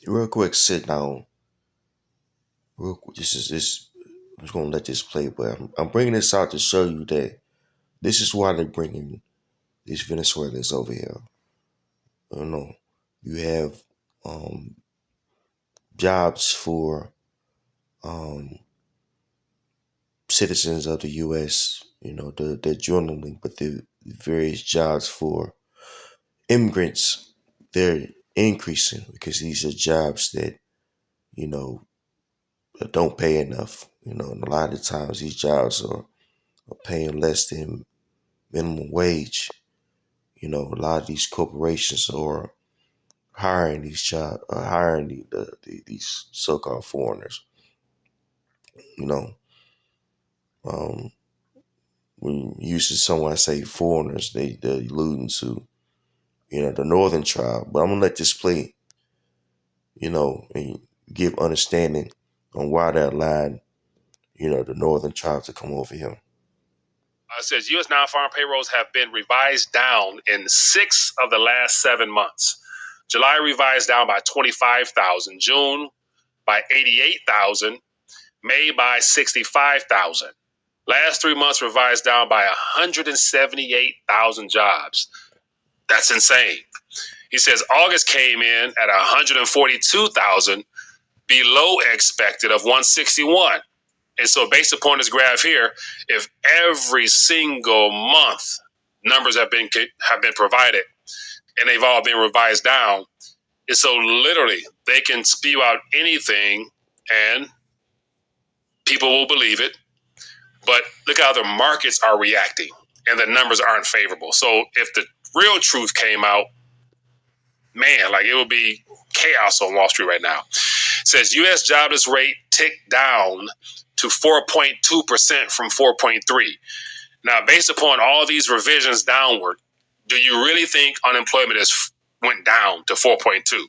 real quick, sit down. Real quick, this. I'm just gonna let this play, but I'm bringing this out to show you that this is why they're bringing these Venezuelans over here. You know, you have um, jobs for um, citizens of the U.S. You know, they're journaling, but the various jobs for immigrants, they're increasing because these are jobs that, you know, don't pay enough. You know, and a lot of the times these jobs are paying less than minimum wage. You know, a lot of these corporations are hiring these so-called foreigners. You know, um, when usually someone say foreigners, they're alluding to, you know, the northern tribe. But I'm gonna let this play, you know, and give understanding on why they're allowing, you know, the northern tribe to come over here. It says U.S. non-farm payrolls have been revised down in 6 of the last 7 months. July revised down by 25,000, June by 88,000, May by 65,000. Last 3 months revised down by 178,000 jobs. That's insane. He says August came in at 142,000, below expected of 161. And so based upon this graph here, if every single month numbers have been provided and they've all been revised down, and so literally they can spew out anything and people will believe it. But look how the markets are reacting and the numbers aren't favorable. So if the real truth came out, man, like it would be chaos on Wall Street right now. It says U.S. jobless rate ticked down to 4.2% from 4.3. Now, based upon all these revisions downward, do you really think unemployment went down to 4.2?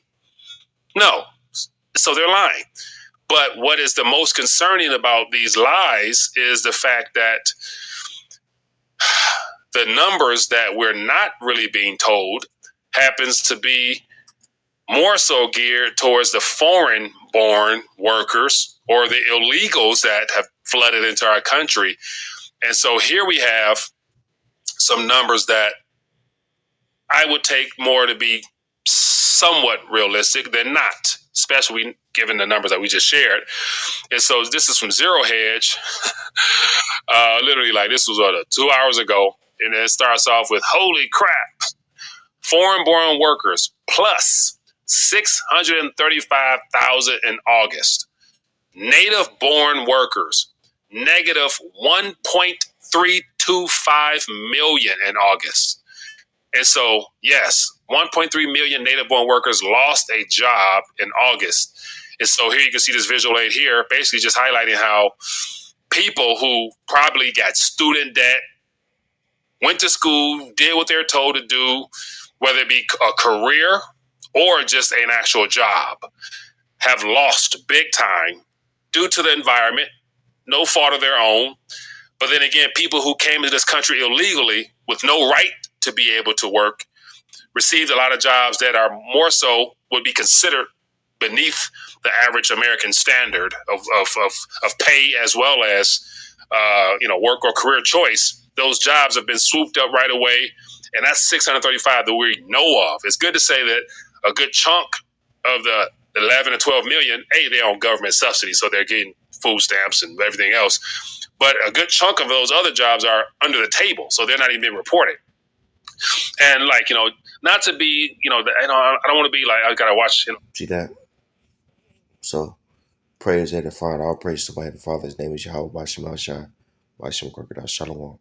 No. So they're lying. But what is the most concerning about these lies is the fact that the numbers that we're not really being told happens to be more so geared towards the foreign-born workers or the illegals that have flooded into our country. And so here we have some numbers that I would take more to be somewhat realistic than not, especially given the numbers that we just shared. And so this is from Zero Hedge. Literally, like this was 2 hours ago. And it starts off with, holy crap, foreign-born workers plus 635,000 in August. Native-born workers, negative 1.325 million in August. And so, yes, 1.3 million native-born workers lost a job in August. And so here you can see this visual aid here, basically just highlighting how people who probably got student debt, went to school, did what they're told to do, whether it be a career or just an actual job, have lost big time due to the environment, no fault of their own. But then again, people who came to this country illegally with no right to be able to work received a lot of jobs that are more so would be considered beneath the average American standard of pay as well as work or career choice. Those jobs have been swooped up right away, and that's 635 that we know of. It's good to say that a good chunk of the 11 or 12 million, they're on government subsidy, so they're getting food stamps and everything else. But a good chunk of those other jobs are under the table, so they're not even being reported. And not to be, I don't want to be like, I gotta watch. See that? So, praise and Father, all praise to my Father. His name is Yahweh Bashem Al Shai, Bashem Crocodile Shalom.